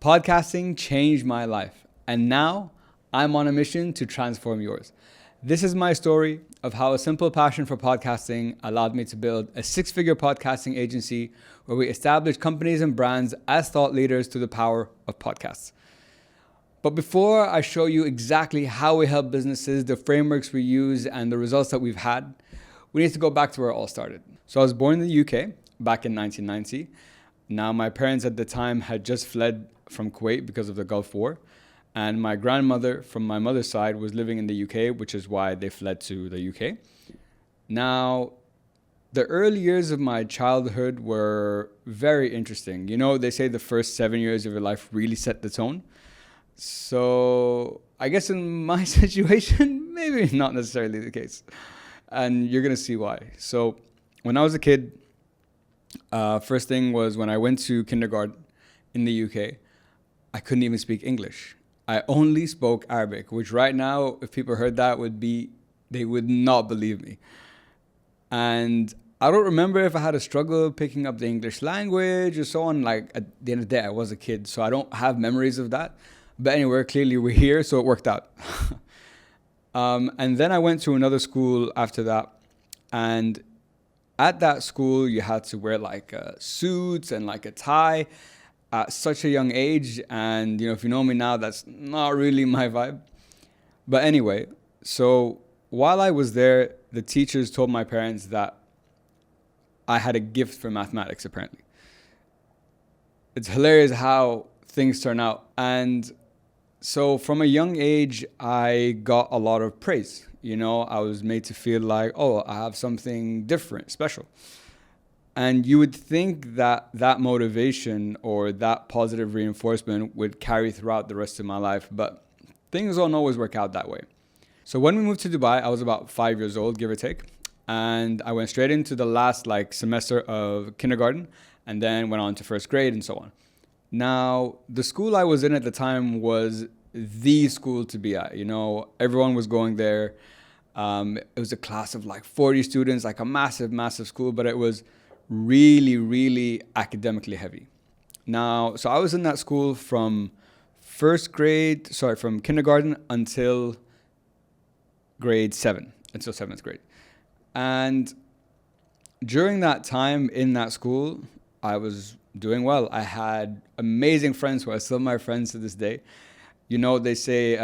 Podcasting changed my life, and now I'm on a mission to transform yours. This is my story of how a simple passion for podcasting allowed me to build a six-figure podcasting agency where we establish companies and brands as thought leaders through the power of podcasts. But before I show you exactly how we help businesses, the frameworks we use, and the results that we've had, we need to go back to where it all started. So I was born in the UK back in 1990. Now, my parents at the time had just fled from Kuwait because of the Gulf War. And my grandmother from my mother's side was living in the UK, which is why they fled to the UK. Now, the early years of my childhood were very interesting. You know, they say the first 7 years of your life really set the tone. So I guess in my situation, maybe not necessarily the case. And you're going to see why. So when I was a kid, first thing was when I went to kindergarten in the UK, I couldn't even speak English. I only spoke Arabic, which right now, if people heard that, they would not believe me. And I don't remember if I had a struggle picking up the English language or so on. Like at the end of the day, I was a kid, so I don't have memories of that. But anyway, clearly we're here, so it worked out. And then I went to another school after that. And at that school, you had to wear like suits and like a tie at such a young age. And, you know, if you know me now, that's not really my vibe. But anyway, so while I was there, the teachers told my parents that I had a gift for mathematics, apparently. It's hilarious how things turn out. And so from a young age, I got a lot of praise. You know, I was made to feel like, oh, I have something different, special. And you would think that that motivation or that positive reinforcement would carry throughout the rest of my life, but things don't always work out that way. So when we moved to Dubai, I was about 5 years old, give or take. And I went straight into the last semester of kindergarten and then went on to first grade and so on. Now, the school I was in at the time was the school to be at. You know, everyone was going there. It was a class of 40 students, like a massive, massive school, but it was really, really academically heavy. Now, so I was in that school from from kindergarten until grade 7, until 7th grade. And during that time in that school, I was doing well. I had amazing friends who are still my friends to this day. You know, they say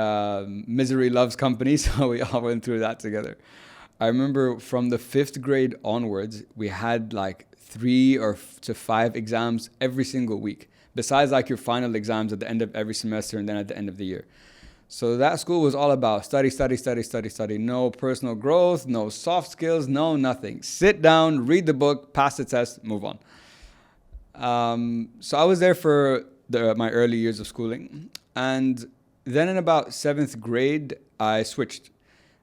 misery loves company, so we all went through that together. I remember from the 5th grade onwards, we had 3 to 5 exams every single week, besides your final exams at the end of every semester and then at the end of the year. So that school was all about study, study, study, study, study. No personal growth, no soft skills, no nothing. Sit down, read the book, pass the test, move on. So I was there for my early years of schooling. And then in about 7th grade, I switched.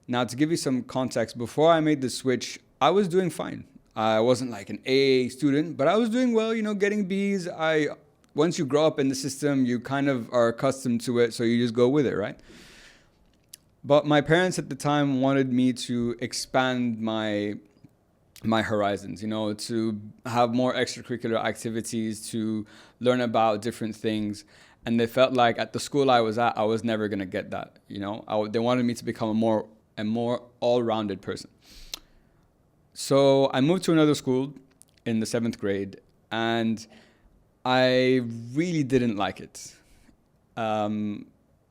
Now, to give you some context, before I made the switch, I was doing fine. I wasn't an A student, but I was doing well, getting B's. Once you grow up in the system, you kind of are accustomed to it, so you just go with it, right? But my parents at the time wanted me to expand my horizons, to have more extracurricular activities, to learn about different things. And they felt like at the school I was at, I was never going to get that, They wanted me to become a more all-rounded person. So I moved to another school in the 7th grade, and I really didn't like it.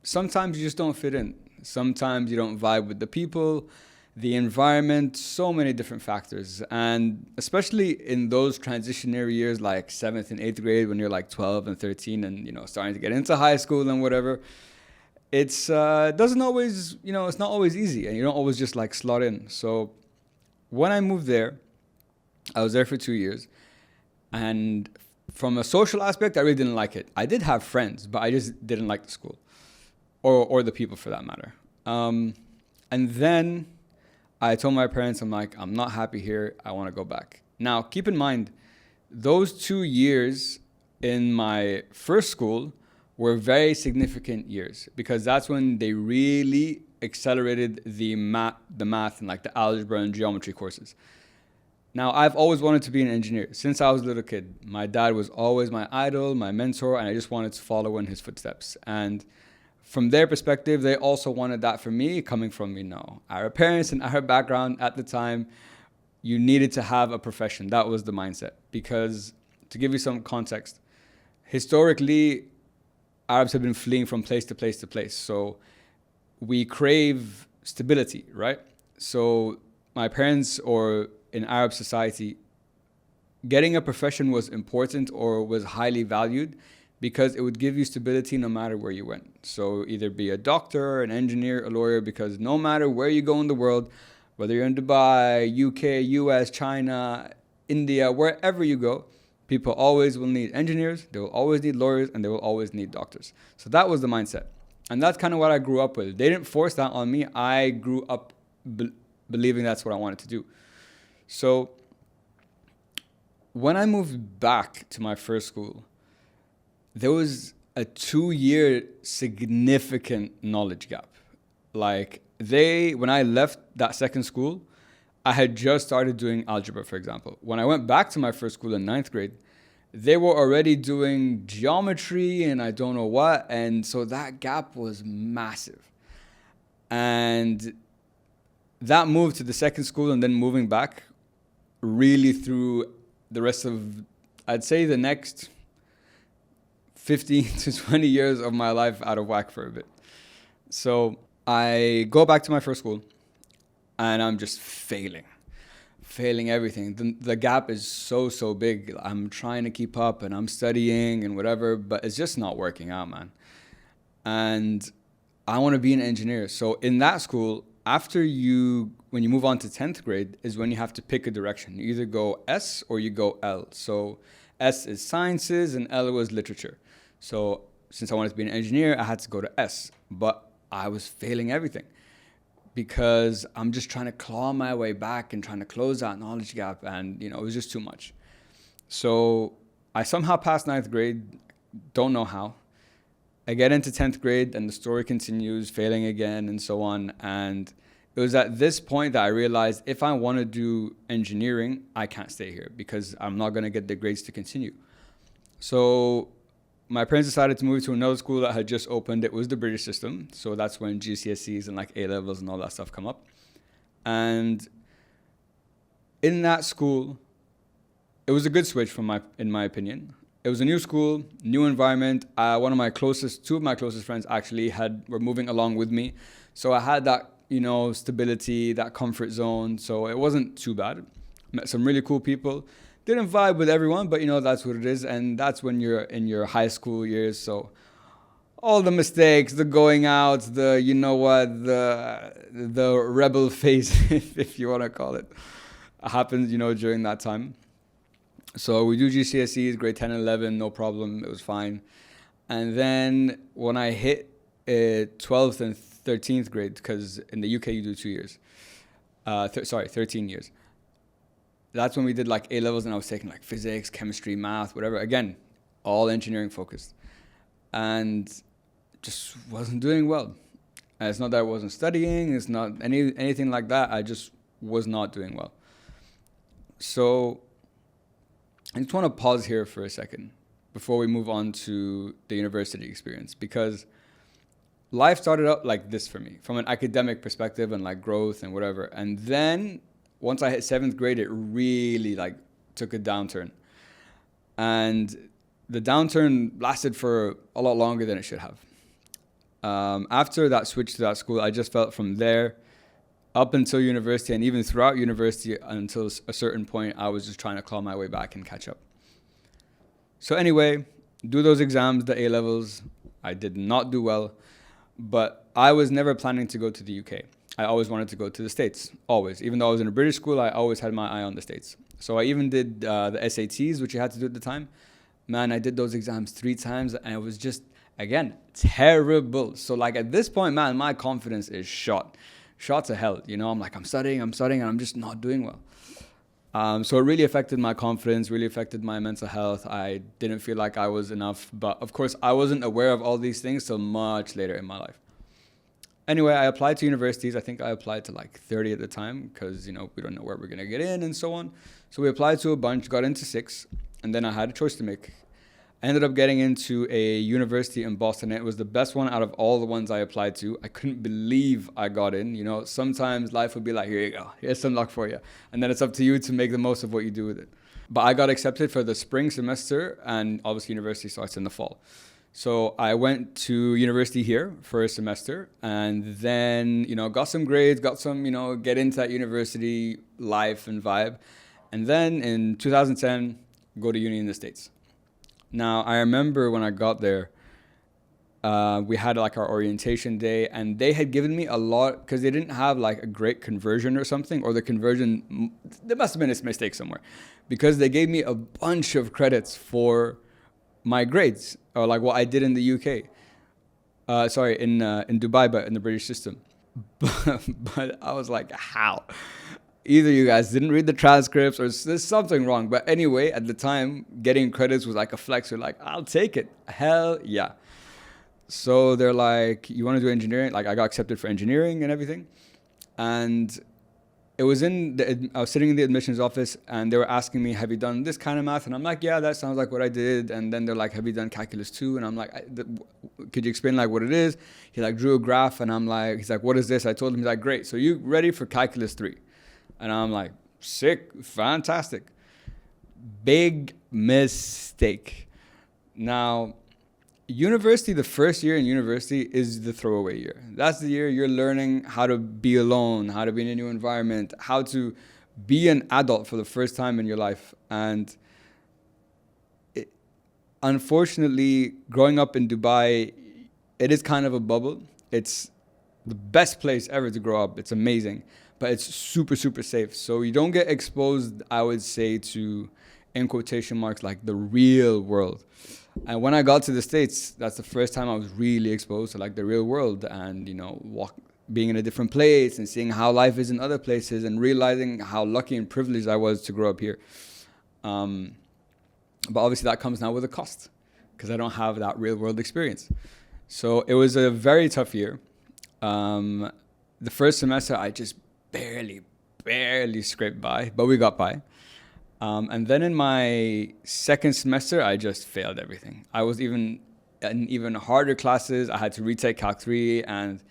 Sometimes you just don't fit in. Sometimes you don't vibe with the people, the environment, so many different factors. And especially in those transitionary years like 7th and 8th grade, when you're 12 and 13 and, starting to get into high school and whatever, it's doesn't always, it's not always easy, and you don't always just slot in. So when I moved there, I was there for 2 years, and from a social aspect, I really didn't like it. I did have friends, but I just didn't like the school or the people for that matter. And then I told my parents, I'm not happy here. I want to go back. Now, keep in mind, those 2 years in my first school were very significant years because that's when they really accelerated the math and the algebra and geometry courses. Now, I've always wanted to be an engineer since I was a little kid. My dad was always my idol, my mentor, and I just wanted to follow in his footsteps. And from their perspective, they also wanted that for me, coming from, our parents and our background at the time. You needed to have a profession. That was the mindset. Because to give you some context, historically, Arabs have been fleeing from place to place to place. So we crave stability, right? So my parents, or in Arab society, getting a profession was important or was highly valued because it would give you stability no matter where you went. So either be a doctor, an engineer, a lawyer, because no matter where you go in the world, whether you're in Dubai, UK, US, China, India, wherever you go, people always will need engineers, they will always need lawyers, and they will always need doctors. So that was the mindset. And that's kind of what I grew up with. They didn't force that on me. I grew up believing that's what I wanted to do. So when I moved back to my first school, there was a 2-year significant knowledge gap. Like when I left that second school, I had just started doing algebra, for example. When I went back to my first school in 9th grade, they were already doing geometry and I don't know what. And so that gap was massive. And that move to the second school and then moving back really threw the rest of, I'd say, the next 15 to 20 years of my life out of whack for a bit. So I go back to my first school and I'm just failing everything. The gap is so big. I'm trying to keep up and I'm studying and whatever, but it's just not working out, man. And I want to be an engineer. So in that school, when you move on to 10th grade is when you have to pick a direction. You either go S or you go L. So S is sciences and L was literature. So since I wanted to be an engineer, I had to go to S. But I was failing everything because I'm just trying to claw my way back and trying to close that knowledge gap. And, it was just too much. So I somehow passed 9th grade, don't know how. I get into 10th grade and the story continues, failing again and so on. And it was at this point that I realized if I want to do engineering, I can't stay here because I'm not going to get the grades to continue. So my parents decided to move to another school that had just opened. It was the British system. So that's when GCSEs and like A-levels and all that stuff come up. And in that school, it was a good switch in my opinion. It was a new school, new environment. Two of my closest friends actually were moving along with me. So I had that, stability, that comfort zone. So it wasn't too bad. Met some really cool people. Didn't vibe with everyone, but that's what it is. And that's when you're in your high school years. So all the mistakes, the going out, the rebel phase, if you want to call it, happens, during that time. So we do GCSEs, grade 10 and 11, no problem. It was fine. And then when I hit 12th and 13th grade, because in the UK you do 2 years. 13 years. That's when we did like A-levels and I was taking like physics, chemistry, math, whatever. Again, all engineering focused. And just wasn't doing well. And it's not that I wasn't studying. It's not anything like that. I just was not doing well. So I just want to pause here for a second before we move on to the university experience, because life started out like this for me from an academic perspective and like growth and whatever. And then once I hit 7th grade, it really like took a downturn. And the downturn lasted for a lot longer than it should have. After that switch to that school, I just felt from there up until university and even throughout university until a certain point, I was just trying to claw my way back and catch up. So anyway, do those exams, the A-levels. I did not do well, but I was never planning to go to the UK. I always wanted to go to the States, always. Even though I was in a British school, I always had my eye on the States. So I even did the SATs, which you had to do at the time. Man, I did those exams 3 times and it was just, again, terrible. So like at this point, man, my confidence is shot to hell. I'm like, I'm studying, and I'm just not doing well. So it really affected my confidence, really affected my mental health. I didn't feel like I was enough. But of course, I wasn't aware of all these things till much later in my life. Anyway, I applied to universities. I think I applied to like 30 at the time because, we don't know where we're going to get in and so on. So we applied to a bunch, got into 6, and then I had a choice to make. I ended up getting into a university in Boston. It was the best one out of all the ones I applied to. I couldn't believe I got in. Sometimes life would be like, here you go, here's some luck for you. And then it's up to you to make the most of what you do with it. But I got accepted for the spring semester, and obviously university starts in the fall. So I went to university here for a semester, and then, got some grades, got some, get into that university life and vibe. And then in 2010, go to uni in the States. Now, I remember when I got there, we had like our orientation day, and they had given me a lot because they didn't have like a great conversion or something, or the conversion, there must have been a mistake somewhere, because they gave me a bunch of credits for my grades, or like what I did in the UK. In Dubai, but in the British system. But I was like, how? Either you guys didn't read the transcripts or there's something wrong. But anyway, at the time, getting credits was like a flex. You're like, I'll take it. Hell yeah. So they're like, you want to do engineering? Like, I got accepted for engineering and everything. And I was sitting in the admissions office, and they were asking me, have you done this kind of math? And I'm like, yeah, that sounds like what I did. And then they're like, have you done calculus 2? And I'm like, could you explain like what it is? He like drew a graph, and he's like, what is this? I told him, he's like, great. So you ready for calculus 3? And I'm like, sick, fantastic. Big mistake. Now, university, the first year in university is the throwaway year. That's the year you're learning how to be alone, how to be in a new environment, how to be an adult for the first time in your life. And unfortunately, growing up in Dubai, it is kind of a bubble. It's the best place ever to grow up. It's amazing, but it's super, super safe. So you don't get exposed, I would say, to, in quotation marks, like the real world. And when I got to the States, that's the first time I was really exposed to like the real world, and, being in a different place and seeing how life is in other places, and realizing how lucky and privileged I was to grow up here. But obviously that comes now with a cost, because I don't have that real world experience. So it was a very tough year. The first semester I just barely scraped by, but we got by. And then in my second semester, I just failed everything. I was in even harder classes. I had to retake Calc 3, and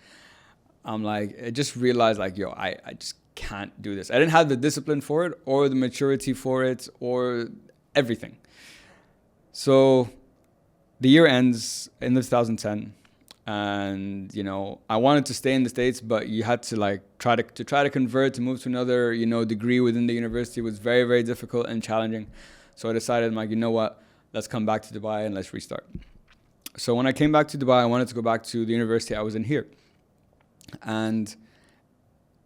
I'm like, I just realized like, I just can't do this. I didn't have the discipline for it, or the maturity for it, or everything. So the year ends in 2010. And I wanted to stay in the States, but you had to like try to convert, to move to another degree within the university was very, very difficult and challenging. So I decided, I'm like, you know what, let's come back to Dubai and let's restart. So when I came back to Dubai, I wanted to go back to the university I was in here, and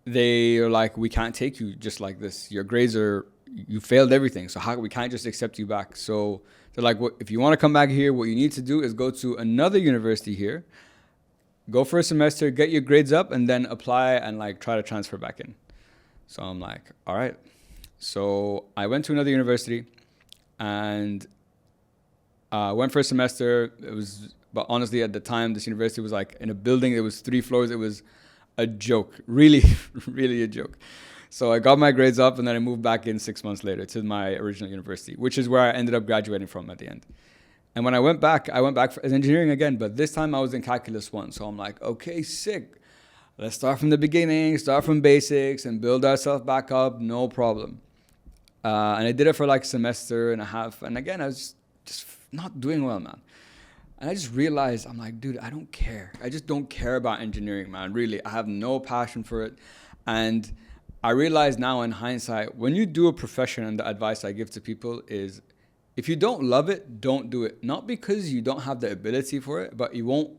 they are like, we can't take you just like this. Your grades you failed everything, so we can't just accept you back. So they're like, if you want to come back here, what you need to do is go to another university here, go for a semester, get your grades up, and then apply and like try to transfer back in. So I'm like, all right. So I went to another university and went for a semester. But honestly, at the time, this university was like in a building. It was 3 floors. It was a joke, really, really a joke. So I got my grades up, and then I moved back in 6 months later to my original university, which is where I ended up graduating from at the end. And when I went back for engineering again, but this time I was in calculus 1. So I'm like, okay, sick. Let's start from the beginning, start from basics, and build ourselves back up, no problem. And I did it for like a semester and a half. And again, I was just not doing well, man. And I just realized, I'm like, dude, I don't care. I just don't care about engineering, man. Really, I have no passion for it. And I realize now in hindsight, when you do a profession, and the advice I give to people is, if you don't love it, don't do it. Not because you don't have the ability for it, but you won't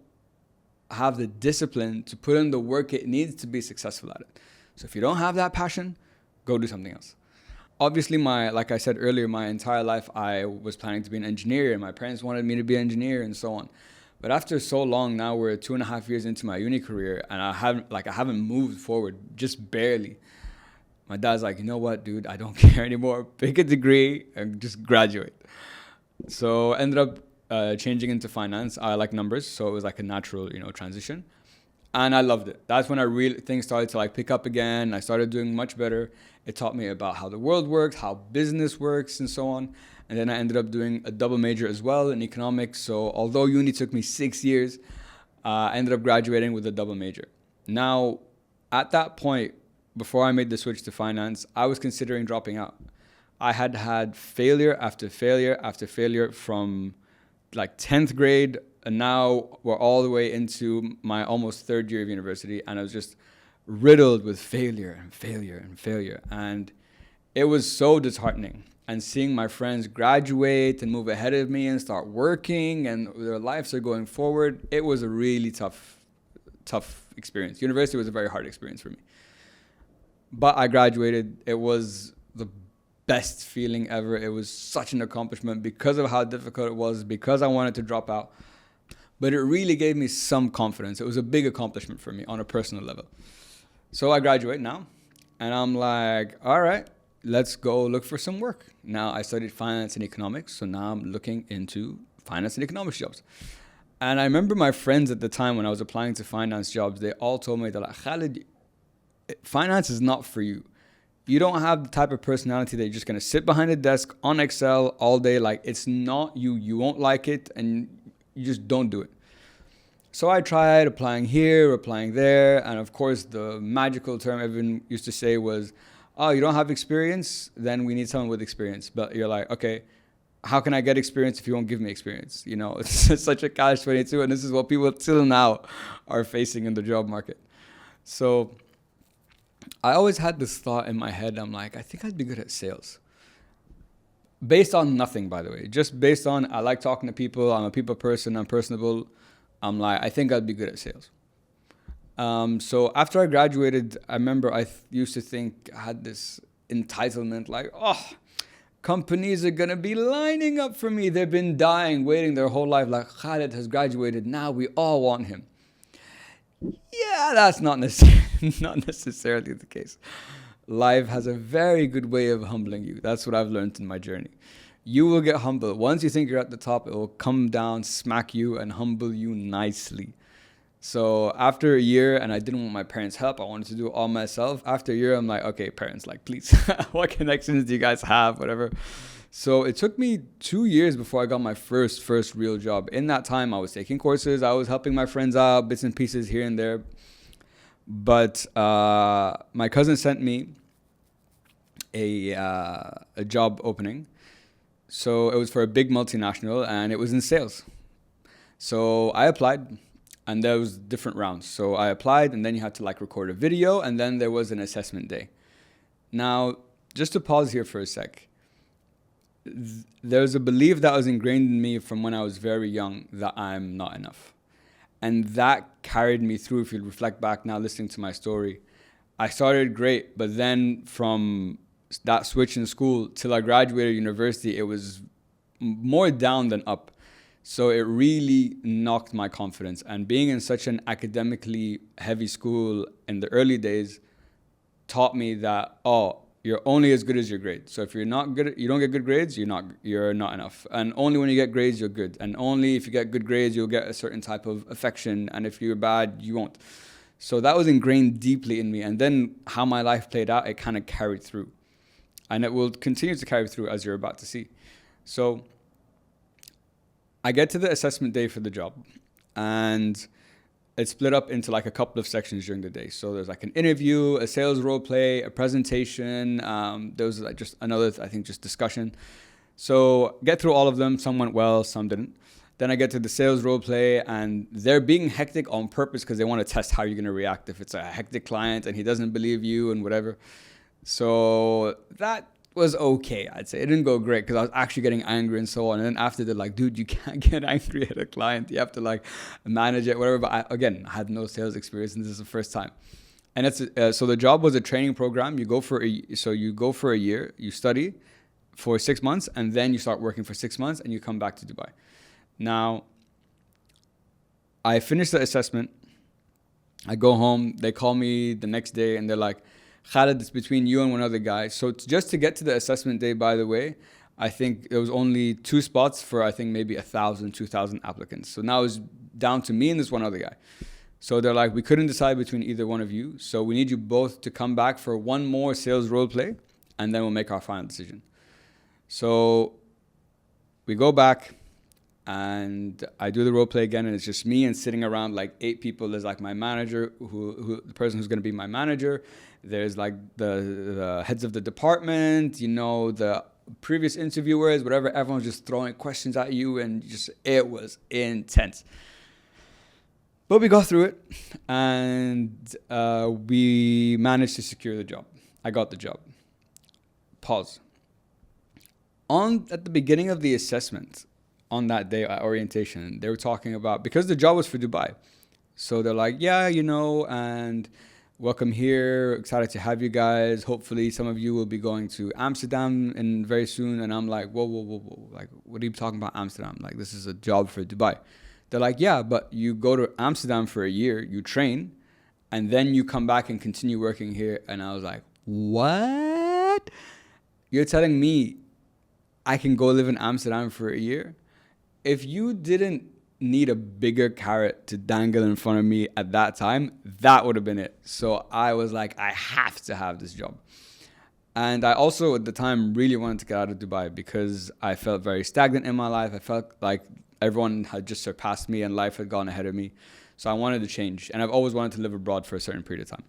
have the discipline to put in the work it needs to be successful at it. So if you don't have that passion, go do something else. Obviously, like I said earlier, my entire life I was planning to be an engineer, and my parents wanted me to be an engineer and so on. But after so long, now we're 2.5 years into my uni career, and I haven't moved forward, just barely. My dad's like, you know what, dude, I don't care anymore. Pick a degree and just graduate. So I ended up changing into finance. I like numbers, so it was like a natural, transition. And I loved it. That's when I really things started to like pick up again. I started doing much better. It taught me about how the world works, how business works, and so on. And then I ended up doing a double major as well in economics. So although uni took me 6 years, I ended up graduating with a double major. Now, at that point, before I made the switch to finance, I was considering dropping out. I had had failure after failure after failure from like 10th grade, and now we're all the way into my almost third year of university, and I was just riddled with failure and failure and failure. And it was so disheartening. And seeing my friends graduate and move ahead of me and start working and their lives are going forward, it was a really tough experience. University was a very hard experience for me. But I graduated. It was the best feeling ever. It was such an accomplishment because of how difficult it was, because I wanted to drop out. But it really gave me some confidence. It was a big accomplishment for me on a personal level. So I graduate now, and I'm like, all right, let's go look for some work. Now I studied finance and economics, so now I'm looking into finance and economics jobs. And I remember my friends at the time when I was applying to finance jobs, they all told me that, like, Khalid, finance is not for you. You don't have the type of personality that you're just going to sit behind a desk on Excel all day. Like, it's not you. You won't like it, and you just don't do it. So I tried applying here, applying there. And of course, the magical term everyone used to say was, oh, you don't have experience? Then we need someone with experience. But you're like, okay, how can I get experience if you won't give me experience? You know, it's such a catch-22. And this is what people till now are facing in the job market. So I always had this thought in my head. I'm like, I think I'd be good at sales. Based on nothing, by the way. Just based on, I like talking to people. I'm a people person. I'm personable. I'm like, I think I'd be good at sales. So after I graduated, I remember I used to think I had this entitlement, like, oh, companies are going to be lining up for me. They've been dying, waiting their whole life. Like, Khalid has graduated. Now we all want him. Yeah, that's not necessarily the case. Life has a very good way of humbling you. That's what I've learned in my journey. You will get humbled. Once you think you're at the top, it will come down, smack you, and humble you nicely. So after a year, and I didn't want my parents' help, I wanted to do it all myself. After a year, I'm like, okay, parents, like, please, what connections do you guys have, whatever. So it took me 2 years before I got my first real job. In that time, I was taking courses. I was helping my friends out, bits and pieces here and there. But my cousin sent me a job opening. So it was for a big multinational, and it was in sales. So I applied. And there was different rounds. So I applied, and then you had to like record a video, and then there was an assessment day. Now, just to pause here for a sec. There's a belief that was ingrained in me from when I was very young that I'm not enough. And that carried me through. If you reflect back now, listening to my story, I started great, but then from that switch in school till I graduated university, it was more down than up. So it really knocked my confidence. And being in such an academically heavy school in the early days taught me that, oh, you're only as good as your grades. So if you're not good, you don't get good grades, you're not enough. And only when you get grades, you're good. And only if you get good grades, you'll get a certain type of affection. And if you're bad, you won't. So that was ingrained deeply in me. And then how my life played out, it kind of carried through. And it will continue to carry through, as you're about to see. So I get to the assessment day for the job, and it's split up into like a couple of sections during the day. So there's like an interview, a sales role play, a presentation. There was like just another, I think, just discussion. So get through all of them. Some went well, some didn't. Then I get to the sales role play, and they're being hectic on purpose because they want to test how you're going to react if it's a hectic client and he doesn't believe you and whatever. So that was okay, I'd say. It didn't go great because I was actually getting angry and so on. And then after, they're like, dude, you can't get angry at a client. You have to like manage it, whatever. But I had no sales experience, and this is the first time. And it's so the job was a training program. You go for a year, you study for 6 months, and then you start working for 6 months, and you come back to Dubai. Now, I finished the assessment. I go home. They call me the next day, and they're like, Khalid, it's between you and one other guy. So just to get to the assessment day, by the way, I think there was only 2 spots for, I think, maybe 1,000, 2,000 applicants. So now it's down to me and this one other guy. So they're like, we couldn't decide between either one of you. So we need you both to come back for one more sales role play, and then we'll make our final decision. So we go back, and I do the role play again, and it's just me, and sitting around like 8 people. There's like my manager, who the person who's going to be my manager. There's like the heads of the department, you know, the previous interviewers, whatever. Everyone's just throwing questions at you, and just, it was intense. But we got through it, and we managed to secure the job. I got the job. Pause. At the beginning of the assessment, on that day at orientation, they were talking about, because the job was for Dubai. So they're like, yeah, you know, and welcome here. Excited to have you guys. Hopefully some of you will be going to Amsterdam in very soon. And I'm like, whoa. Like, what are you talking about Amsterdam? Like, this is a job for Dubai. They're like, yeah, but you go to Amsterdam for a year, you train, and then you come back and continue working here. And I was like, what? You're telling me I can go live in Amsterdam for a year? If you didn't need a bigger carrot to dangle in front of me at that time, that would have been it. So I was like, I have to have this job. And I also, at the time, really wanted to get out of Dubai because I felt very stagnant in my life. I felt like everyone had just surpassed me and life had gone ahead of me. So I wanted to change. And I've always wanted to live abroad for a certain period of time.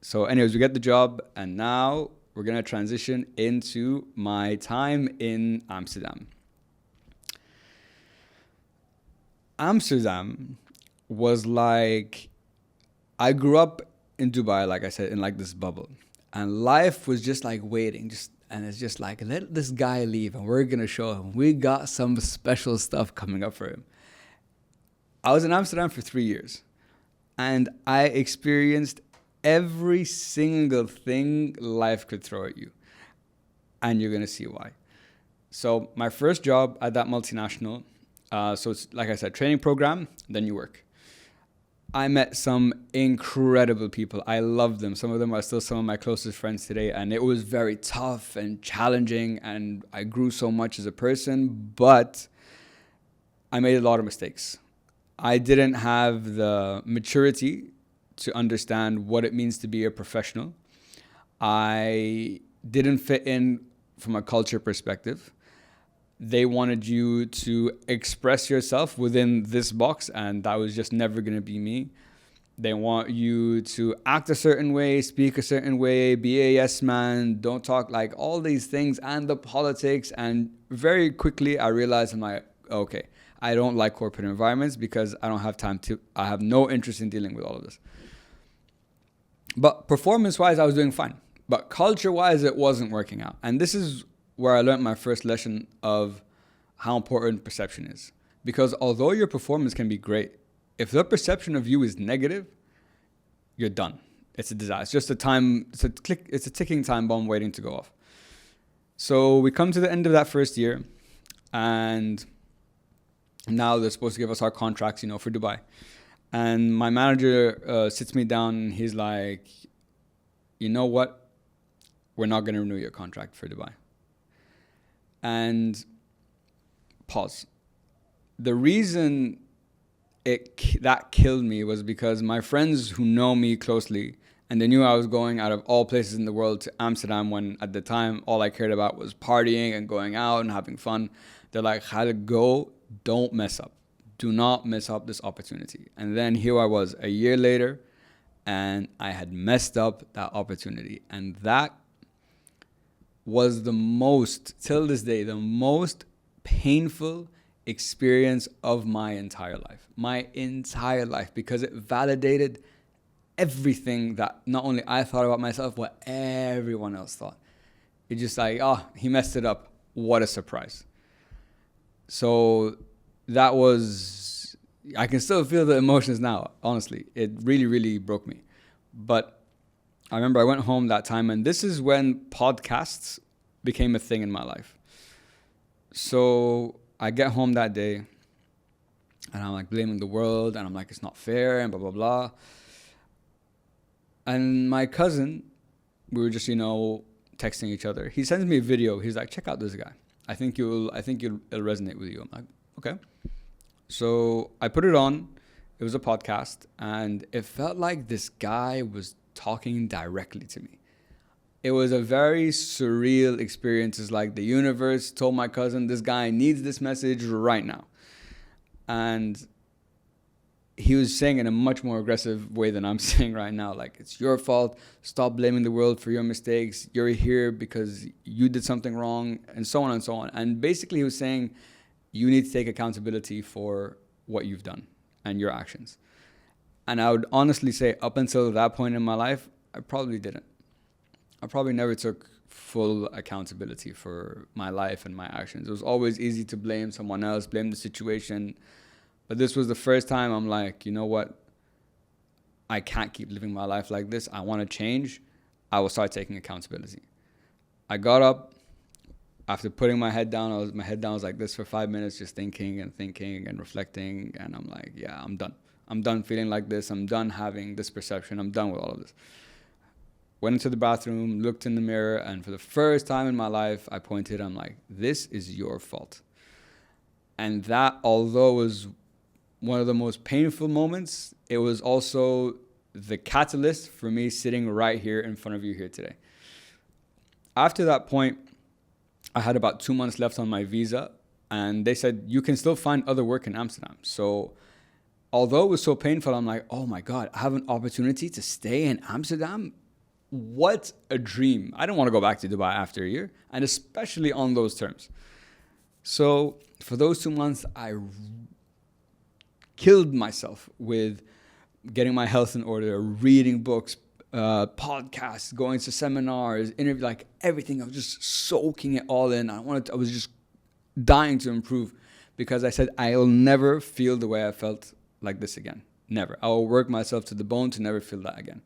So anyways, we get the job, and now we're going to transition into my time in Amsterdam. Amsterdam was like, I grew up in Dubai, like I said, in like this bubble, and life was just like waiting, and it's just like, let this guy leave and we're gonna show him we got some special stuff coming up for him. I was in Amsterdam for 3 years, and I experienced every single thing life could throw at you, and you're gonna see why. So my first job at that multinational, so it's, like I said, training program, then you work. I met some incredible people. I loved them. Some of them are still some of my closest friends today. And it was very tough and challenging, and I grew so much as a person, but I made a lot of mistakes. I didn't have the maturity to understand what it means to be a professional. I didn't fit in from a culture perspective. They wanted you to express yourself within this box, and that was just never going to be me. They want you to act a certain way, speak a certain way, be a yes man, don't talk, like all these things, and the politics. And very quickly I realized, I'm like, okay, I don't like corporate environments because I don't have time to, I have no interest in dealing with all of this. But performance-wise, I was doing fine. But culture-wise, it wasn't working out. And this is where I learned my first lesson of how important perception is. Because although your performance can be great, if the perception of you is negative, you're done. It's a disaster. It's a ticking time bomb waiting to go off. So we come to the end of that first year, and now they're supposed to give us our contracts, for Dubai. And my manager sits me down, and he's like, you know what? We're not going to renew your contract for Dubai. And pause. The reason that killed me was because my friends who know me closely, and they knew I was going out of all places in the world to Amsterdam, when at the time all I cared about was partying and going out and having fun. They're like, Khaled, go, don't mess up. Do not mess up this opportunity. And then here I was a year later, and I had messed up that opportunity. And that was till this day, the most painful experience of my entire life, because it validated everything that not only I thought about myself, but everyone else thought. It's just like, he messed it up. What a surprise. So that was, I can still feel the emotions now, honestly. It really, really broke me. But I remember I went home that time, and this is when podcasts became a thing in my life. So I get home that day, and I'm like blaming the world, and I'm like, it's not fair, and blah, blah, blah. And my cousin, we were just, texting each other. He sends me a video. He's like, check out this guy. I think it'll resonate with you. I'm like, okay. So I put it on, It was a podcast, and it felt like this guy was talking directly to me. It was a very surreal experience. It's like the universe told my cousin, this guy needs this message right now. And he was saying in a much more aggressive way than I'm saying right now. Like, it's your fault. Stop blaming the world for your mistakes. You're here because you did something wrong, and so on and so on. And basically he was saying, you need to take accountability for what you've done and your actions. And I would honestly say up until that point in my life, I probably didn't. I probably never took full accountability for my life and my actions. It was always easy to blame someone else, blame the situation. But this was the first time I'm like, you know what? I can't keep living my life like this. I want to change. I will start taking accountability. I got up after putting my head down. My head down was like this for 5 minutes, just thinking and reflecting. And I'm like, yeah, I'm done. I'm done feeling like this. I'm done having this perception. I'm done with all of this. Went into the bathroom, looked in the mirror, and for the first time in my life, I pointed. I'm like, this is your fault. And that, although it was one of the most painful moments, it was also the catalyst for me sitting right here in front of you here today. After that point, I had about 2 months left on my visa, and they said, you can still find other work in Amsterdam. So although it was so painful, I'm like, oh my God, I have an opportunity to stay in Amsterdam? What a dream. I don't want to go back to Dubai after a year, and especially on those terms. So for those 2 months, I killed myself with getting my health in order, reading books, podcasts, going to seminars, interviews, like everything. I was just soaking it all in. I was just dying to improve, because I said, I'll never feel the way I felt like this again. Never. I will work myself to the bone to never feel that again.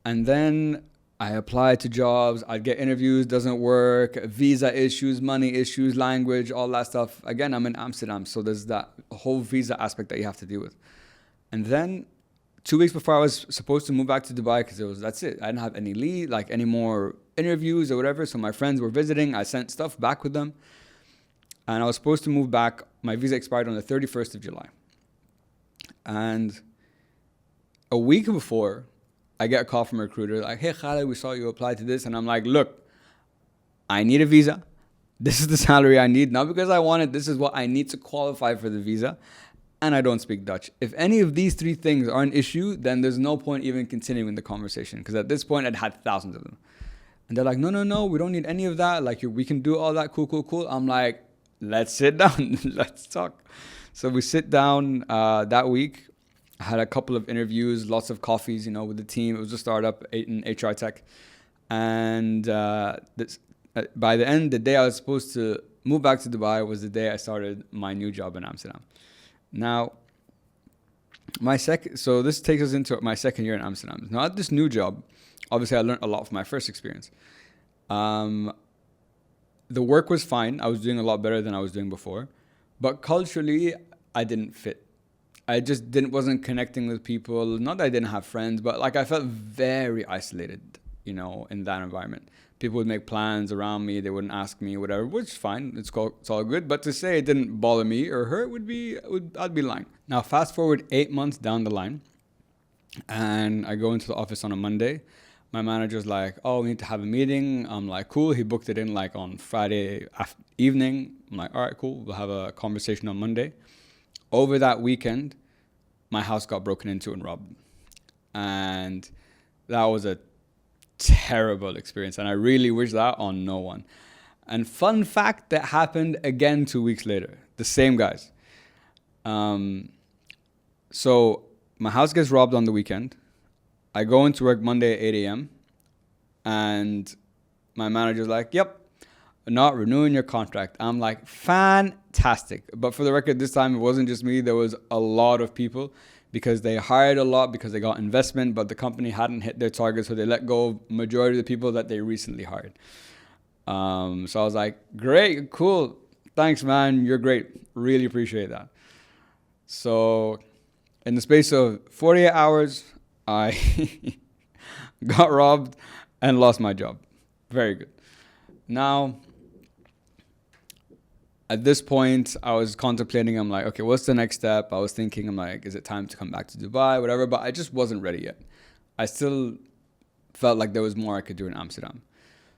And then I applied to jobs. I'd get interviews, doesn't work, visa issues, money issues, language, all that stuff. Again, I'm in Amsterdam, so there's that whole visa aspect that you have to deal with. And then 2 weeks before I was supposed to move back to Dubai, because that's it. I didn't have any lead, like any more interviews or whatever. So my friends were visiting. I sent stuff back with them. And I was supposed to move back. My visa expired on the 31st of July. And a week before, I get a call from a recruiter like, hey, Khaled, we saw you apply to this. And I'm like, look, I need a visa. This is the salary I need. Not because I want it. This is what I need to qualify for the visa. And I don't speak Dutch. If any of these three things are an issue, then there's no point even continuing the conversation. Because at this point, I'd had thousands of them. And they're like, no, we don't need any of that. Like, we can do all that. Cool. I'm like, let's sit down. Let's talk. So we sit down that week. I had a couple of interviews, lots of coffees, with the team. It was a startup in HR tech. And by the end, the day I was supposed to move back to Dubai was the day I started my new job in Amsterdam. Now, so this takes us into my second year in Amsterdam. Now, at this new job, obviously I learned a lot from my first experience. The work was fine. I was doing a lot better than I was doing before. But culturally, I didn't fit. I just wasn't connecting with people. Not that I didn't have friends, but like I felt very isolated, in that environment. People would make plans around me. They wouldn't ask me, whatever, which is fine. It's all good. But to say it didn't bother me or hurt I'd be lying. Now, fast forward 8 months down the line, and I go into the office on a Monday. My manager's like, oh, we need to have a meeting. I'm like, cool. He booked it in like on Friday evening. I'm like, all right, cool. We'll have a conversation on Monday. Over that weekend, my house got broken into and robbed. And that was a terrible experience. And I really wish that on no one. And fun fact, that happened again 2 weeks later. The same guys. So my house gets robbed on the weekend. I go into work Monday at 8 a.m. And my manager's like, yep, not renewing your contract. I'm like, fantastic. But for the record, this time it wasn't just me. There was a lot of people, because they hired a lot because they got investment, but the company hadn't hit their target, so they let go of majority of the people that they recently hired. So I was like, great, cool. Thanks, man. You're great. Really appreciate that. So in the space of 48 hours, I got robbed and lost my job. Very good. Now, At this point, I was contemplating, I'm like, okay, what's the next step? I was thinking, I'm like, is it time to come back to Dubai, whatever, but I just wasn't ready yet. I still felt like there was more I could do in Amsterdam.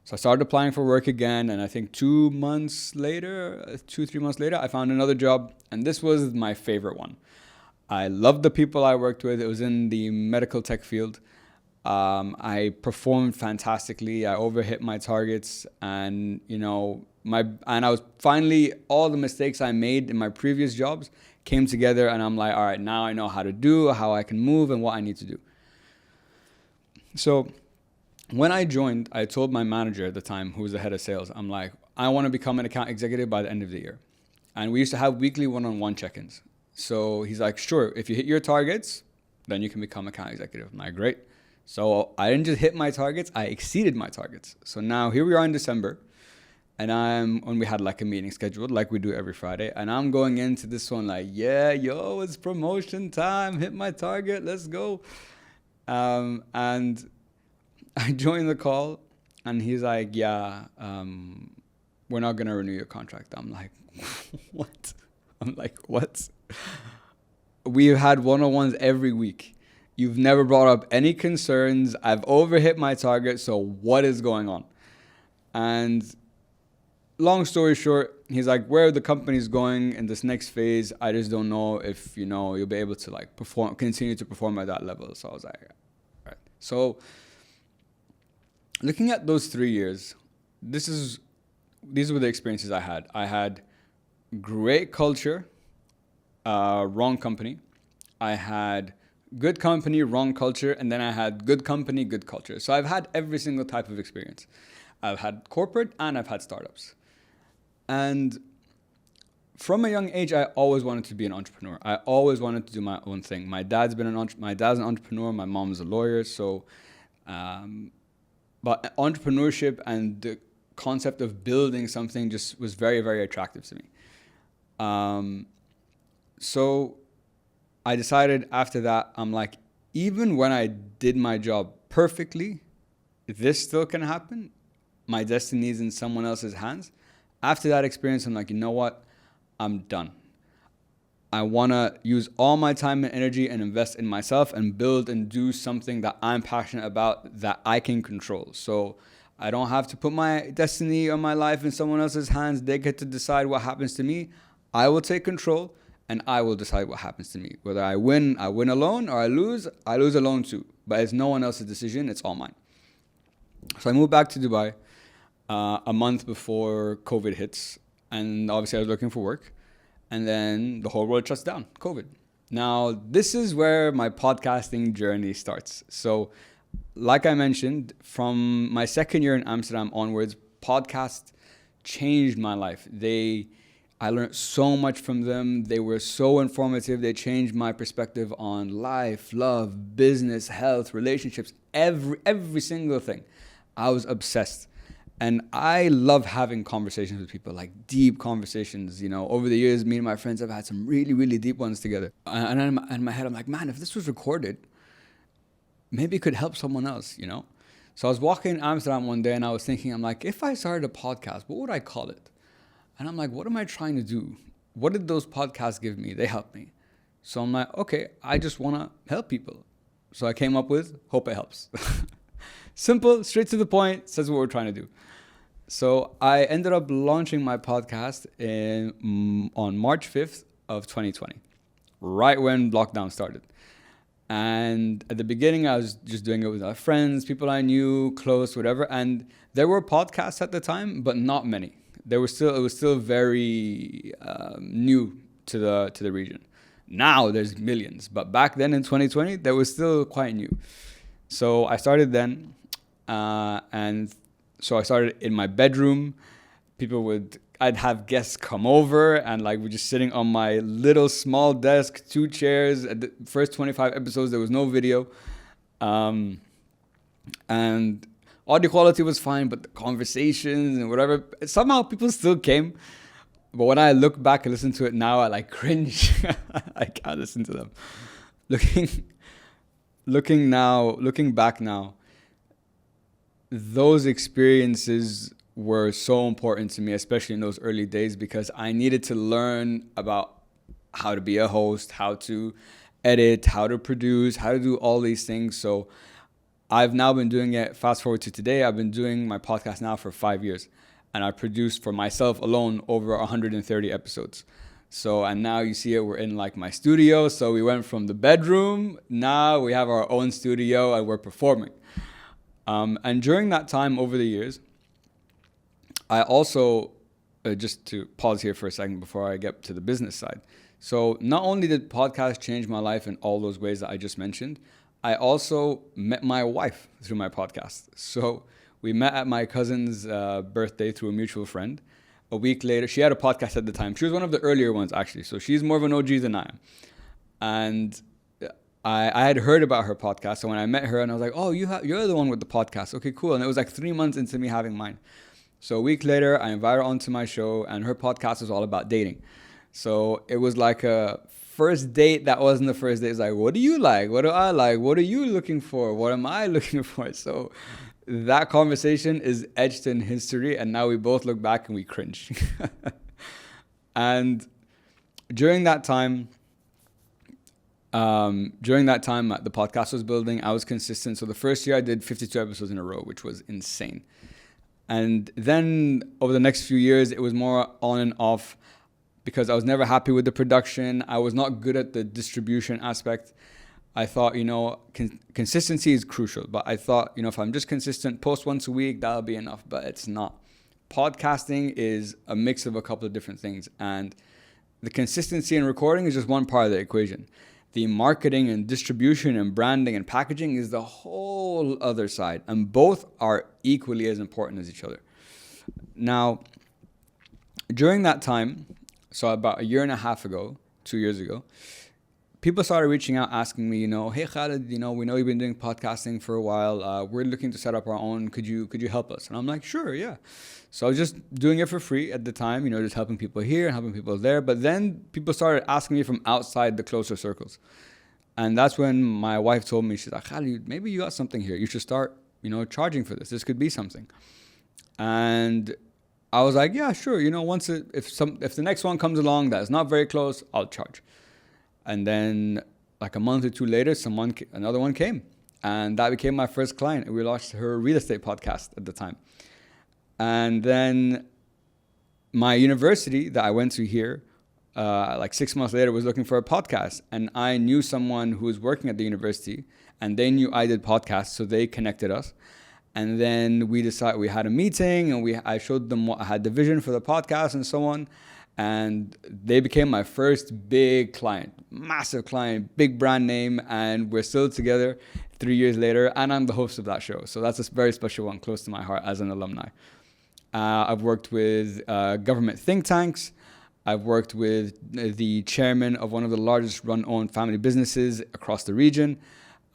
So I started applying for work again, and I think 2 months later, 3 months later, I found another job, and this was my favorite one. I loved the people I worked with. It was in the medical tech field. I performed fantastically. I overhit my targets, and I was finally, all the mistakes I made in my previous jobs came together, and I'm like, all right, now I know how I can move, and what I need to do. So when I joined, I told my manager at the time, who was the head of sales, I'm like, I want to become an account executive by the end of the year. And we used to have weekly one-on-one check-ins. So he's like, sure, if you hit your targets, then you can become account executive. I'm like, great. So I didn't just hit my targets, I exceeded my targets. So now here we are in December, and we had like a meeting scheduled like we do every Friday. And I'm going into this one like, yeah, it's promotion time, hit my target, let's go. And I joined the call, and he's like, yeah, we're not going to renew your contract. I'm like, what? What? We've had one-on-ones every week. You've never brought up any concerns. I've overhit my target, so what is going on? And long story short, he's like, where the company's going in this next phase, I just don't know if, you'll be able to like continue to perform at that level. So I was like, all right. So looking at those 3 years, these were the experiences I had. I had great culture, wrong company. I had good company, wrong culture, and then I had good company, good culture. So I've had every single type of experience. I've had corporate and I've had startups. And from a young age, I always wanted to be an entrepreneur. I always wanted to do my own thing. My dad's an entrepreneur. My mom's a lawyer. So, but entrepreneurship and the concept of building something just was very, very attractive to me. So I decided after that, I'm like, even when I did my job perfectly, this still can happen. My destiny is in someone else's hands. After that experience, I'm like, you know what? I'm done. I want to use all my time and energy and invest in myself and build and do something that I'm passionate about, that I can control. So I don't have to put my destiny or my life in someone else's hands. They get to decide what happens to me. I will take control, and I will decide what happens to me. Whether I win alone, or I lose alone too. But it's no one else's decision, it's all mine. So I moved back to Dubai a month before COVID hits. And obviously I was looking for work. And then the whole world shuts down, COVID. Now, this is where my podcasting journey starts. So like I mentioned, from my second year in Amsterdam onwards, podcasts changed my life. I learned so much from them. They were so informative. They changed my perspective on life, love, business, health, relationships, every single thing. I was obsessed. And I love having conversations with people, like deep conversations. Over the years, me and my friends have had some really, really deep ones together. And in my head, I'm like, man, if this was recorded, maybe it could help someone else, So I was walking in Amsterdam one day, and I was thinking, I'm like, if I started a podcast, what would I call it? And I'm like, what am I trying to do? What did those podcasts give me? They helped me. So I'm like, okay, I just want to help people. So I came up with Hope It Helps. Simple, straight to the point, says what we're trying to do. So I ended up launching my podcast on March 5th of 2020, right when lockdown started. And at the beginning, I was just doing it with my friends, people I knew, close, whatever. And there were podcasts at the time, but not many. It was still very new to the region. Now there's millions, but back then in 2020, there was still quite new. So I started then, and so I started in my bedroom. I'd have guests come over, and like we're just sitting on my little small desk, 2 chairs. At the first 25 episodes, there was no video, and audio quality was fine, but the conversations and whatever, somehow people still came. But when I look back and listen to it now, I like cringe. I can't listen to them. Looking back now, those experiences were so important to me, especially in those early days, because I needed to learn about how to be a host, how to edit, how to produce, how to do all these things. So I've now been doing it. Fast forward to today, I've been doing my podcast now for 5 years, and I produced for myself alone over 130 episodes. So, and now you see it, we're in like my studio. So we went from the bedroom, now we have our own studio and we're performing. And during that time over the years, I also, just to pause here for a second before I get to the business side. So not only did podcast change my life in all those ways that I just mentioned, I also met my wife through my podcast. So we met at my cousin's birthday through a mutual friend. A week later, she had a podcast at the time. She was one of the earlier ones, actually. So she's more of an OG than I am. And I had heard about her podcast. So when I met her and I was like, oh, you're the one with the podcast. Okay, cool. And it was like 3 months into me having mine. So a week later, I invited her onto my show, and her podcast was all about dating. So it was like a first date that wasn't the first date. It's like, what do you like? What do I like? What are you looking for? What am I looking for? So that conversation is etched in history, and now we both look back and we cringe. And during that time, the podcast was building. I was consistent. So the first year I did 52 episodes in a row, which was insane. And then over the next few years, it was more on and off because I was never happy with the production. I was not good at the distribution aspect. I thought, consistency is crucial. But I thought, if I'm just consistent, post once a week, that'll be enough. But it's not. Podcasting is a mix of a couple of different things. And the consistency in recording is just one part of the equation. The marketing and distribution and branding and packaging is the whole other side. And both are equally as important as each other. Now, during that time, so about 1.5 years ago, 2 years ago, people started reaching out asking me, hey Khaled, we know you've been doing podcasting for a while. We're looking to set up our own. Could you help us? And I'm like, sure, yeah. So I was just doing it for free at the time, just helping people here and helping people there. But then people started asking me from outside the closer circles. And that's when my wife told me, she's like, Khaled, maybe you got something here. You should start, charging for this. This could be something. And I was like, yeah, sure. If the next one comes along that's not very close, I'll charge. And then like a month or two later, another one came, and that became my first client. We launched her real estate podcast at the time. And then my university that I went to here, like 6 months later, was looking for a podcast. And I knew someone who was working at the university, and they knew I did podcasts, so they connected us. And then we had a meeting, and I showed them what I had the vision for the podcast and so on. And they became my first big client, massive client, big brand name. And we're still together 3 years later. And I'm the host of that show. So that's a very special one, close to my heart as an alumni. I've worked with government think tanks. I've worked with the chairman of one of the largest run-owned family businesses across the region.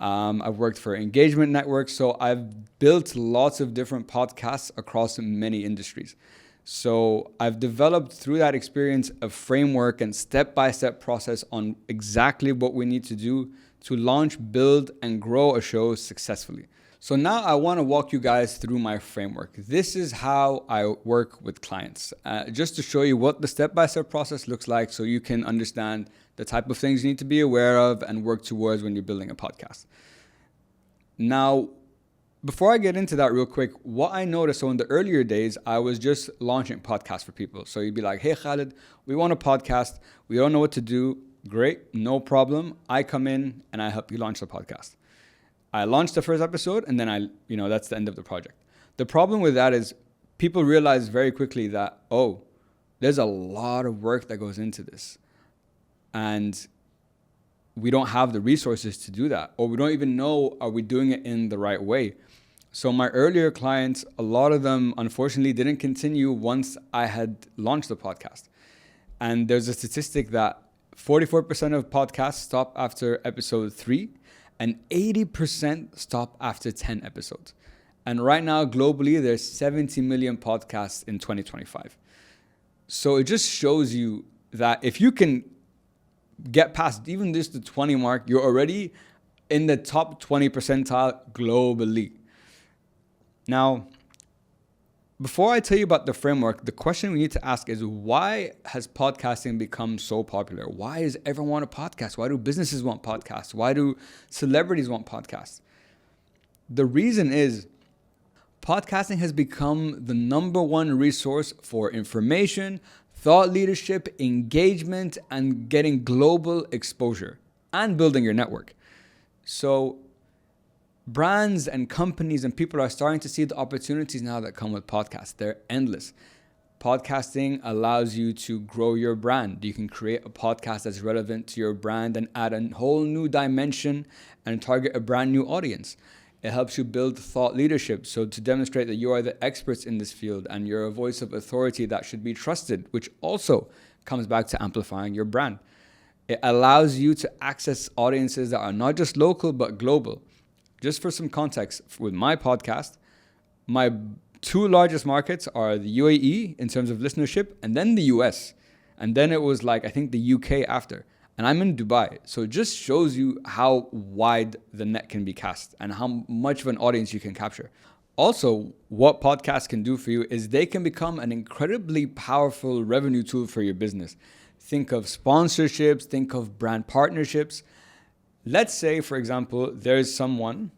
I've worked for engagement networks. So I've built lots of different podcasts across many industries. So I've developed through that experience a framework and step-by-step process on exactly what we need to do to launch, build, and grow a show successfully. So now I want to walk you guys through my framework. This is how I work with clients, just to show you what the step-by-step process looks like so you can understand the type of things you need to be aware of and work towards when you're building a podcast. Now, before I get into that real quick, what I noticed, so in the earlier days, I was just launching podcasts for people. So you'd be like, hey Khaled, we want a podcast. We don't know what to do. Great, no problem. I come in and I help you launch the podcast. I launched the first episode and then that's the end of the project. The problem with that is people realize very quickly that, there's a lot of work that goes into this. And we don't have the resources to do that, or we don't even know, are we doing it in the right way? So my earlier clients, a lot of them, unfortunately, didn't continue once I had launched the podcast. And there's a statistic that 44% of podcasts stop after episode 3 and 80% stop after 10 episodes. And right now, globally, there's 70 million podcasts in 2025. So it just shows you that if you can get past even just the 20 mark, you're already in the top 20 percentile globally. Now, before I tell you about the framework, the question we need to ask is, why has podcasting become so popular? Why does everyone want a podcast? Why do businesses want podcasts? Why do celebrities want podcasts? The reason is podcasting has become the number one resource for information, thought leadership, engagement, and getting global exposure and building your network. So brands and companies and people are starting to see the opportunities now that come with podcasts. They're endless. Podcasting allows you to grow your brand. You can create a podcast that's relevant to your brand and add a whole new dimension and target a brand new audience. It helps you build thought leadership. So to demonstrate that you are the experts in this field and you're a voice of authority that should be trusted, which also comes back to amplifying your brand. It allows you to access audiences that are not just local, but global. Just for some context, with my podcast, my two largest markets are the UAE in terms of listenership, and then the US. And then it was like, I think the UK after. And I'm in Dubai. So it just shows you how wide the net can be cast and how much of an audience you can capture. Also, what podcasts can do for you is they can become an incredibly powerful revenue tool for your business. Think of sponsorships, think of brand partnerships. Let's say, for example, there's someone,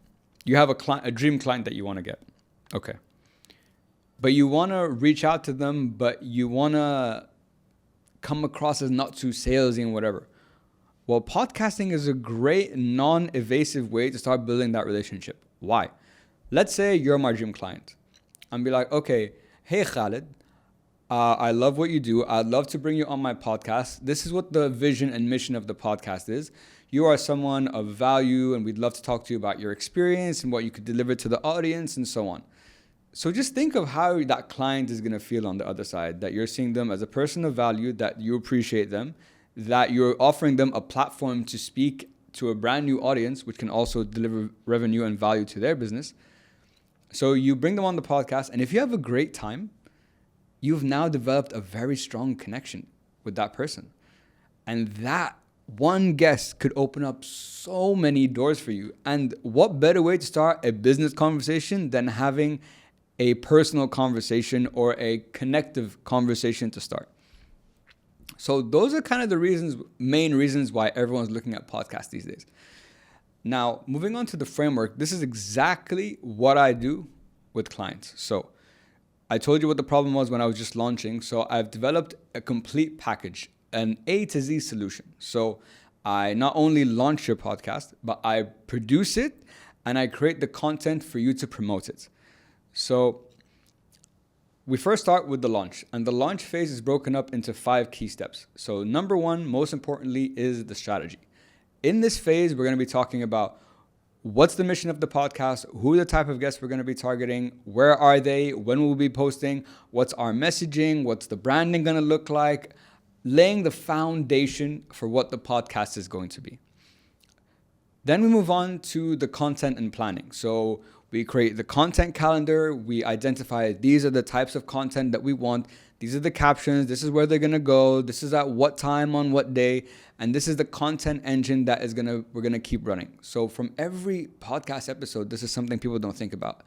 you have a dream client that you want to get. Okay. But you want to reach out to them, but you want to come across as not too salesy and whatever. Well, podcasting is a great non-evasive way to start building that relationship. Why? Let's say you're my dream client. And be like, okay, hey Khalid, I love what you do. I'd love to bring you on my podcast. This is what the vision and mission of the podcast is. You are someone of value and we'd love to talk to you about your experience and what you could deliver to the audience and so on. So just think of how that client is going to feel on the other side, that you're seeing them as a person of value, that you appreciate them, that you're offering them a platform to speak to a brand new audience, which can also deliver revenue and value to their business. So you bring them on the podcast, and if you have a great time, you've now developed a very strong connection with that person. And that one guest could open up so many doors for you. And what better way to start a business conversation than having a personal conversation or a connective conversation to start? So those are kind of the main reasons why everyone's looking at podcasts these days. Now, moving on to the framework, this is exactly what I do with clients. So I told you what the problem was when I was just launching. So I've developed a complete package, an A to Z solution. So I not only launch your podcast, but I produce it and I create the content for you to promote it. So we first start with the launch, and the launch phase is broken up into 5 key steps. So number 1, most importantly, is the strategy. In this phase, we're going to be talking about what's the mission of the podcast, who are the type of guests we're going to be targeting, where are they, when will we be posting, what's our messaging, what's the branding going to look like, laying the foundation for what the podcast is going to be. Then we move on to the content and planning. So we create the content calendar. We identify these are the types of content that we want. These are the captions. This is where they're going to go. This is at what time on what day. And this is the content engine that we're going to keep running. So from every podcast episode, this is something people don't think about.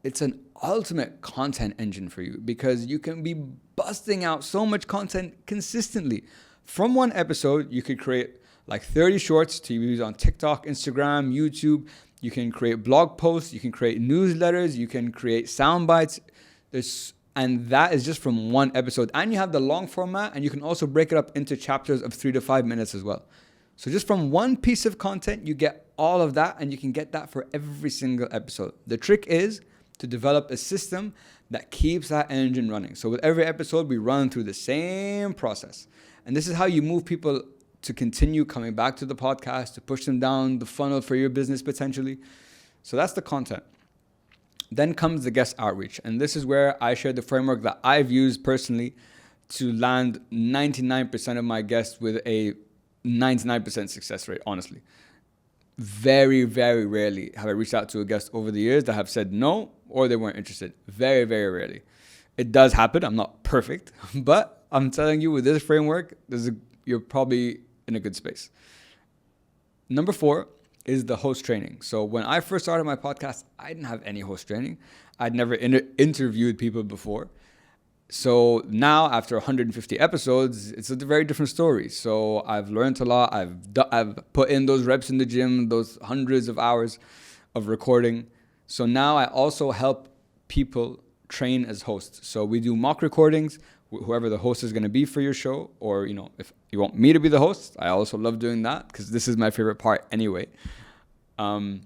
It's an ultimate content engine for you because you can be busting out so much content consistently. From one episode, you could create like 30 shorts to use on TikTok, Instagram, YouTube. You can create blog posts, you can create newsletters, you can create sound bites. And that is just from one episode. And you have the long format, and you can also break it up into chapters of 3 to 5 minutes as well. So just from one piece of content, you get all of that, and you can get that for every single episode. The trick is to develop a system that keeps that engine running. So with every episode, we run through the same process. And this is how you move people to continue coming back to the podcast, to push them down the funnel for your business potentially. So that's the content. Then comes the guest outreach. And this is where I share the framework that I've used personally to land 99% of my guests with a 99% success rate, honestly. Very, very rarely have I reached out to a guest over the years that have said no or they weren't interested. Very, very rarely. It does happen. I'm not perfect, but I'm telling you with this framework, you're probably in a good space. Number 4 is the host training. So when I first started my podcast, I didn't have any host training. I'd never interviewed people before. So now, after 150 episodes, it's a very different story. So I've learned a lot. I've put in those reps in the gym, those hundreds of hours of recording. So now I also help people train as hosts. So we do mock recordings, whoever the host is going to be for your show, or, you know, if you want me to be the host, I also love doing that because this is my favorite part anyway. To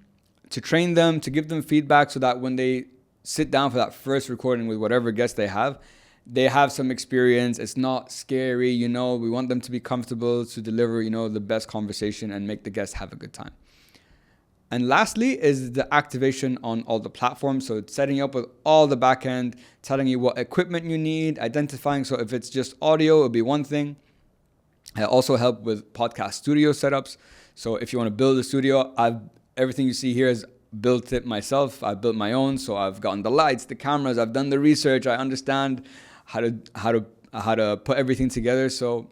train them, to give them feedback so that when they sit down for that first recording with whatever guest they have some experience. It's not scary, you know. We want them to be comfortable to deliver, you know, the best conversation and make the guests have a good time. And lastly is the activation on all the platforms. So it's setting you up with all the backend, telling you what equipment you need, identifying. So if it's just audio, it'll be one thing. I also help with podcast studio setups. So if you want to build a studio, everything you see here is built it myself. I built my own. So I've gotten the lights, the cameras, I've done the research. I understand how to put everything together. So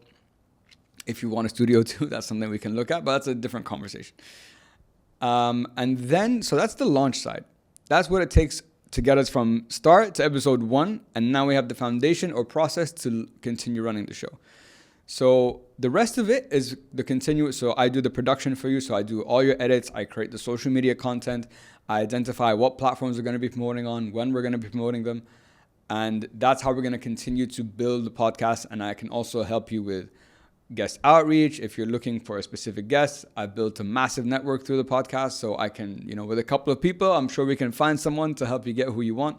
if you want a studio too, that's something we can look at, but that's a different conversation. And then, so that's the launch side. That's what it takes to get us from start to episode 1. And now we have the foundation or process to continue running the show. So the rest of it is the continuous. So I do the production for you. So I do all your edits. I create the social media content. I identify what platforms we're going to be promoting on, when we're going to be promoting them. And that's how we're going to continue to build the podcast. And I can also help you with guest outreach. If you're looking for a specific guest, I've built a massive network through the podcast. So I can, you know, with a couple of people, I'm sure we can find someone to help you get who you want.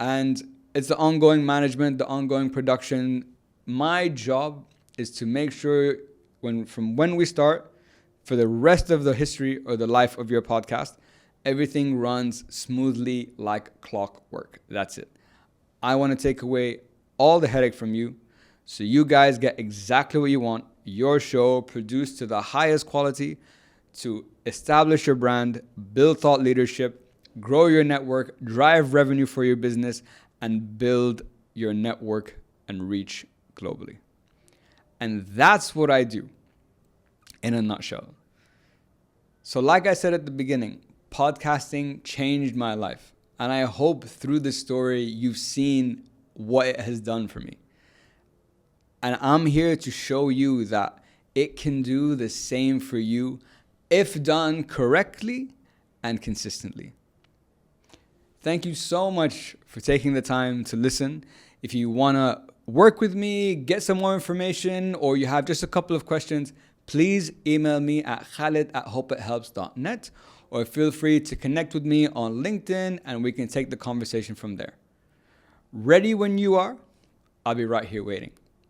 And it's the ongoing management, the ongoing production. My job is to make sure from when we start, for the rest of the history or the life of your podcast, everything runs smoothly like clockwork. That's it. I want to take away all the headache from you so you guys get exactly what you want, your show produced to the highest quality to establish your brand, build thought leadership, grow your network, drive revenue for your business, and build your network and reach globally. And that's what I do in a nutshell. So like I said at the beginning, podcasting changed my life. And I hope through this story, you've seen what it has done for me. And I'm here to show you that it can do the same for you if done correctly and consistently. Thank you so much for taking the time to listen. If you want to work with me, get some more information, or you have just a couple of questions, please email me at khalid@hopeithelps.net, or feel free to connect with me on LinkedIn and we can take the conversation from there. Ready when you are, I'll be right here waiting.